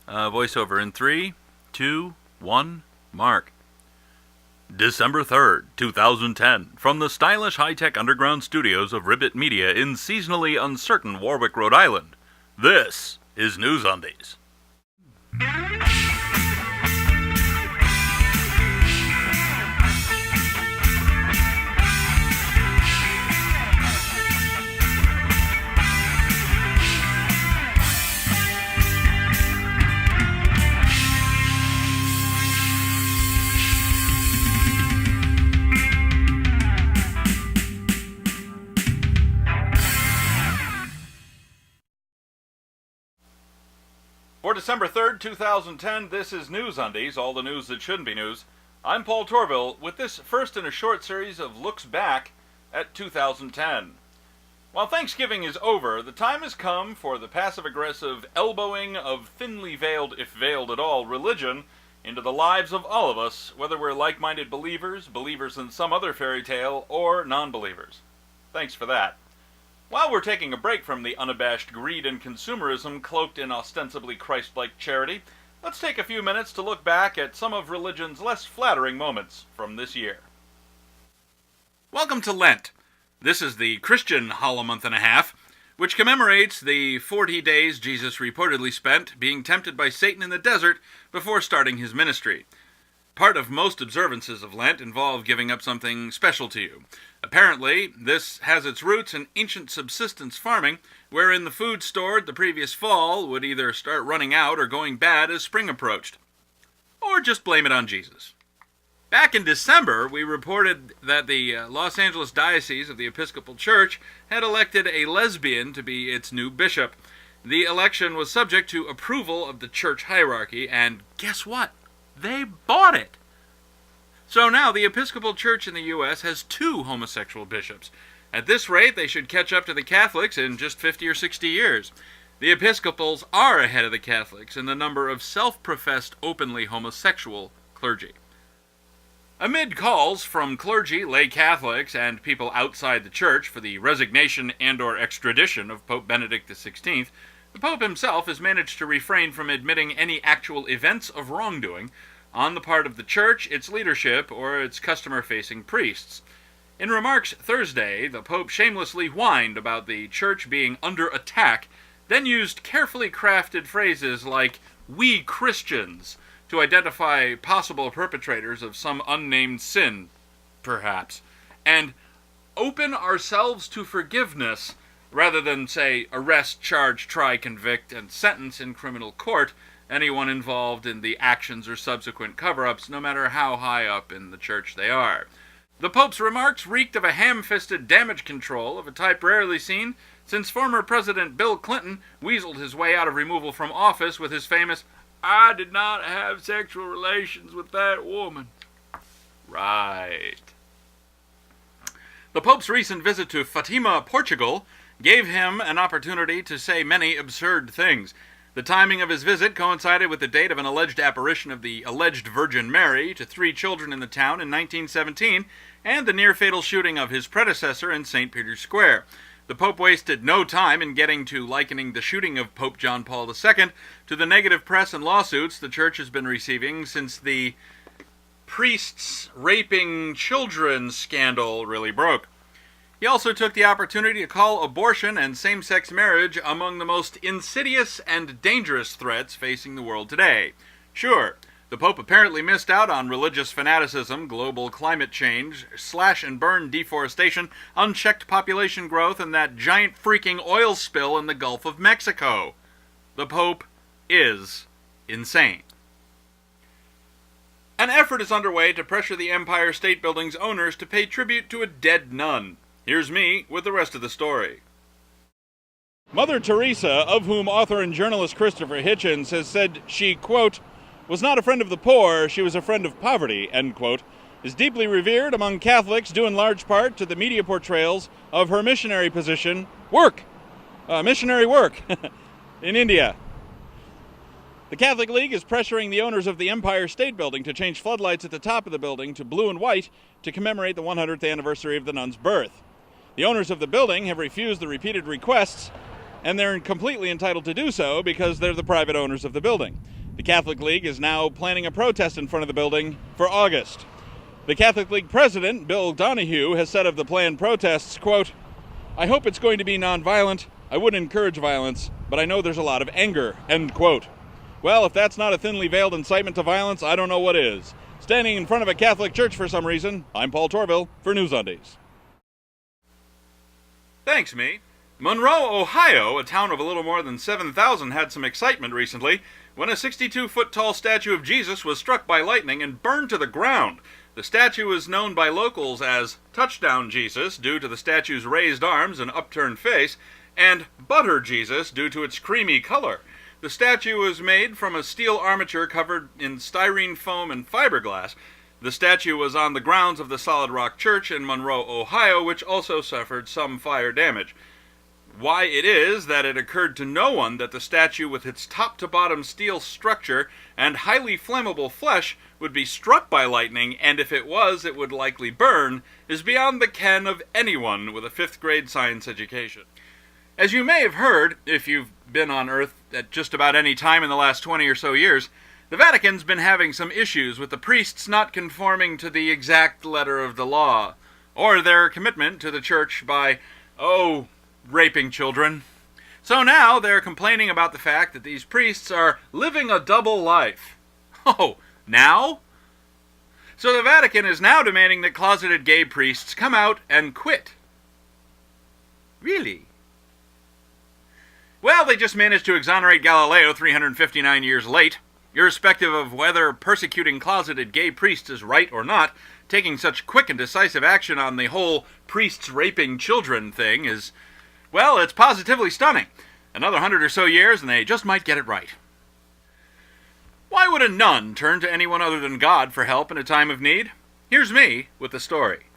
Voiceover in 3, 2, 1, mark. December 3rd, 2010, from the stylish high-tech underground studios of Ribbit Media in seasonally uncertain Warwick, Rhode Island, this is NewsUndies. For December 3rd, 2010, this is NewsUndies, all the news that shouldn't be news. I'm Paul Torville, with this first in a short series of looks back at 2010. While Thanksgiving is over, the time has come for the passive-aggressive elbowing of thinly veiled, if veiled at all, religion into the lives of all of us, whether we're like-minded believers, believers in some other fairy tale, or non-believers. Thanks for that. While we're taking a break from the unabashed greed and consumerism cloaked in ostensibly Christ-like charity, let's take a few minutes to look back at some of religion's less flattering moments from this year. Welcome to Lent. This is the Christian hollow month and a half, which commemorates the 40 days Jesus reportedly spent being tempted by Satan in the desert before starting his ministry. Part of most observances of Lent involve giving up something special to you. Apparently, this has its roots in ancient subsistence farming, wherein the food stored the previous fall would either start running out or going bad as spring approached. Or just blame it on Jesus. Back in December, we reported that the Los Angeles Diocese of the Episcopal Church had elected a lesbian to be its new bishop. The election was subject to approval of the church hierarchy, and guess what? They bought it. So now the Episcopal Church in the U.S. has 2 homosexual bishops. At this rate, they should catch up to the Catholics in just 50 or 60 years. The Episcopals are ahead of the Catholics in the number of self-professed openly homosexual clergy. Amid calls from clergy, lay Catholics, and people outside the Church for the resignation and/or extradition of Pope Benedict XVI, the Pope himself has managed to refrain from admitting any actual events of wrongdoing on the part of the Church, its leadership, or its customer-facing priests. In remarks Thursday, the Pope shamelessly whined about the Church being under attack, then used carefully crafted phrases like, "we Christians," to identify possible perpetrators of some unnamed sin, perhaps, and "open ourselves to forgiveness," rather than, say, arrest, charge, try, convict, and sentence in criminal court anyone involved in the actions or subsequent cover-ups, no matter how high up in the Church they are. The Pope's remarks reeked of a ham-fisted damage control of a type rarely seen since former President Bill Clinton weaseled his way out of removal from office with his famous, "I did not have sexual relations with that woman." Right. The Pope's recent visit to Fatima, Portugal, gave him an opportunity to say many absurd things. The timing of his visit coincided with the date of an alleged apparition of the alleged Virgin Mary to 3 children in the town in 1917, and the near-fatal shooting of his predecessor in St. Peter's Square. The Pope wasted no time in getting to likening the shooting of Pope John Paul II to the negative press and lawsuits the Church has been receiving since the priests raping children scandal really broke. He also took the opportunity to call abortion and same-sex marriage among the most insidious and dangerous threats facing the world today. Sure, the Pope apparently missed out on religious fanaticism, global climate change, slash-and-burn deforestation, unchecked population growth, and that giant freaking oil spill in the Gulf of Mexico. The Pope is insane. An effort is underway to pressure the Empire State Building's owners to pay tribute to a dead nun. Here's me with the rest of the story. Mother Teresa, of whom author and journalist Christopher Hitchens has said she, quote, was not a friend of the poor, she was a friend of poverty, end quote, is deeply revered among Catholics due in large part to the media portrayals of her missionary position, missionary work in India. The Catholic League is pressuring the owners of the Empire State Building to change floodlights at the top of the building to blue and white to commemorate the 100th anniversary of the nun's birth. The owners of the building have refused the repeated requests, and they're completely entitled to do so because they're the private owners of the building. The Catholic League is now planning a protest in front of the building for August. The Catholic League president, Bill Donahue, has said of the planned protests, quote, "I hope it's going to be nonviolent. I wouldn't encourage violence, but I know there's a lot of anger," end quote. Well, if that's not a thinly veiled incitement to violence, I don't know what is. Standing in front of a Catholic church for some reason, I'm Paul Torville for NewsUndies. Thanks, me. Monroe, Ohio, a town of a little more than 7,000, had some excitement recently when a 62-foot-tall statue of Jesus was struck by lightning and burned to the ground. The statue is known by locals as Touchdown Jesus due to the statue's raised arms and upturned face, and Butter Jesus due to its creamy color. The statue was made from a steel armature covered in styrene foam and fiberglass. The statue was on the grounds of the Solid Rock Church in Monroe, Ohio, which also suffered some fire damage. Why it is that it occurred to no one that the statue with its top-to-bottom steel structure and highly flammable flesh would be struck by lightning, and if it was, it would likely burn, is beyond the ken of anyone with a 5th-grade science education. As you may have heard, if you've been on Earth at just about any time in the last 20 or so years, the Vatican's been having some issues with the priests not conforming to the exact letter of the law, or their commitment to the Church by, raping children. So now they're complaining about the fact that these priests are living a double life. Oh, now? So the Vatican is now demanding that closeted gay priests come out and quit. Really? Well, they just managed to exonerate Galileo 359 years late. Irrespective of whether persecuting closeted gay priests is right or not, taking such quick and decisive action on the whole priests raping children thing is, well, it's positively stunning. Another 100 or so years and they just might get it right. Why would a nun turn to anyone other than God for help in a time of need? Here's me with the story.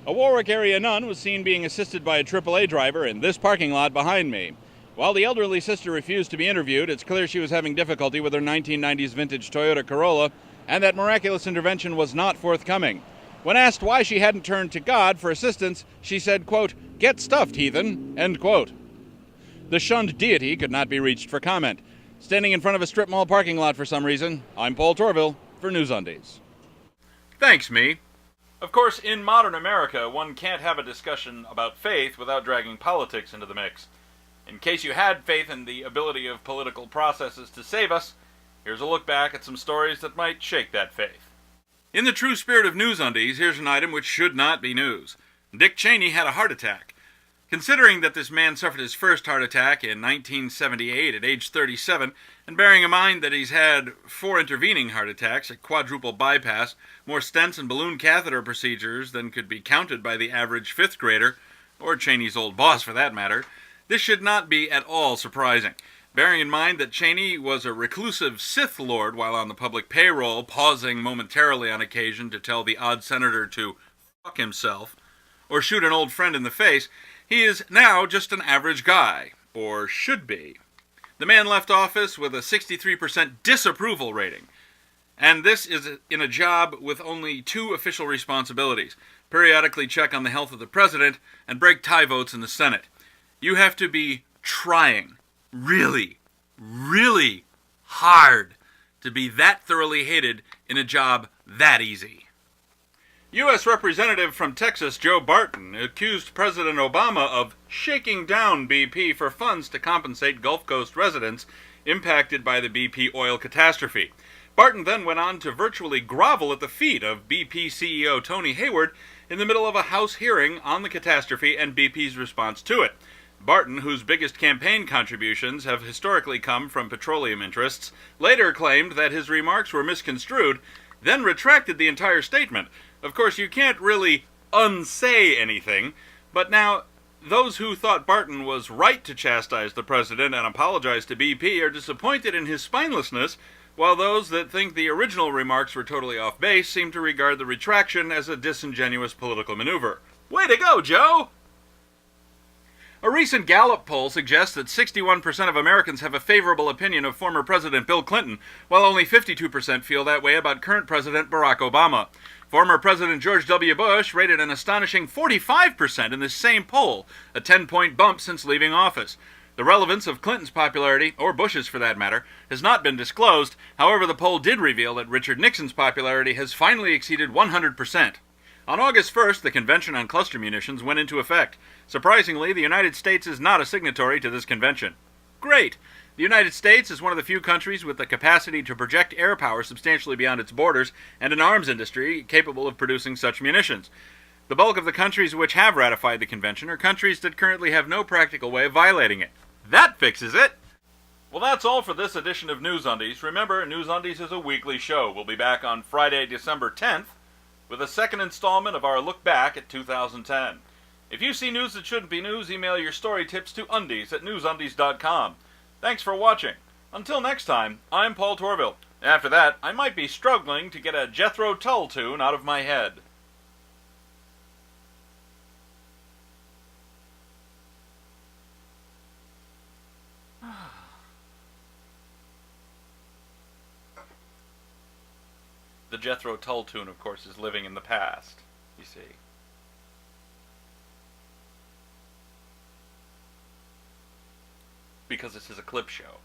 A Warwick area nun was seen being assisted by a AAA driver in this parking lot behind me. While the elderly sister refused to be interviewed, it's clear she was having difficulty with her 1990s vintage Toyota Corolla, and that miraculous intervention was not forthcoming. When asked why she hadn't turned to God for assistance, she said, quote, "Get stuffed, heathen," end quote. The shunned deity could not be reached for comment. Standing in front of a strip mall parking lot for some reason, I'm Paul Torville for NewsUndies. Thanks, me. Of course, in modern America, one can't have a discussion about faith without dragging politics into the mix. In case you had faith in the ability of political processes to save us, here's a look back at some stories that might shake that faith. In the true spirit of NewsUndies, here's an item which should not be news. Dick Cheney had a heart attack. Considering that this man suffered his first heart attack in 1978 at age 37, and bearing in mind that he's had 4 intervening heart attacks, a quadruple bypass, more stents and balloon catheter procedures than could be counted by the average 5th grader, or Cheney's old boss for that matter, this should not be at all surprising. Bearing in mind that Cheney was a reclusive Sith Lord while on the public payroll, pausing momentarily on occasion to tell the odd senator to fuck himself, or shoot an old friend in the face, he is now just an average guy, or should be. The man left office with a 63% disapproval rating, and this is in a job with only 2 official responsibilities: periodically check on the health of the president and break tie votes in the Senate. You have to be trying really, really hard to be that thoroughly hated in a job that easy. U.S. Representative from Texas Joe Barton accused President Obama of shaking down BP for funds to compensate Gulf Coast residents impacted by the BP oil catastrophe. Barton then went on to virtually grovel at the feet of BP CEO Tony Hayward in the middle of a House hearing on the catastrophe and BP's response to it. Barton, whose biggest campaign contributions have historically come from petroleum interests, later claimed that his remarks were misconstrued, then retracted the entire statement. Of course, you can't really unsay anything, but now those who thought Barton was right to chastise the president and apologize to BP are disappointed in his spinelessness, while those that think the original remarks were totally off base seem to regard the retraction as a disingenuous political maneuver. Way to go, Joe! A recent Gallup poll suggests that 61% of Americans have a favorable opinion of former President Bill Clinton, while only 52% feel that way about current President Barack Obama. Former President George W. Bush rated an astonishing 45% in this same poll, a 10-point bump since leaving office. The relevance of Clinton's popularity, or Bush's for that matter, has not been disclosed. However, the poll did reveal that Richard Nixon's popularity has finally exceeded 100%. On August 1st, the Convention on Cluster Munitions went into effect. Surprisingly, the United States is not a signatory to this convention. Great! The United States is one of the few countries with the capacity to project air power substantially beyond its borders and an arms industry capable of producing such munitions. The bulk of the countries which have ratified the convention are countries that currently have no practical way of violating it. That fixes it! Well, that's all for this edition of News Undies. Remember, News Undies is a weekly show. We'll be back on Friday, December 10th, with a second installment of our look back at 2010. If you see news that shouldn't be news, email your story tips to undies@newsundies.com. Thanks for watching. Until next time, I'm Paul Torville. After that, I might be struggling to get a Jethro Tull tune out of my head. The Jethro Tull tune, of course, is living in the past, you see. Because this is a clip show.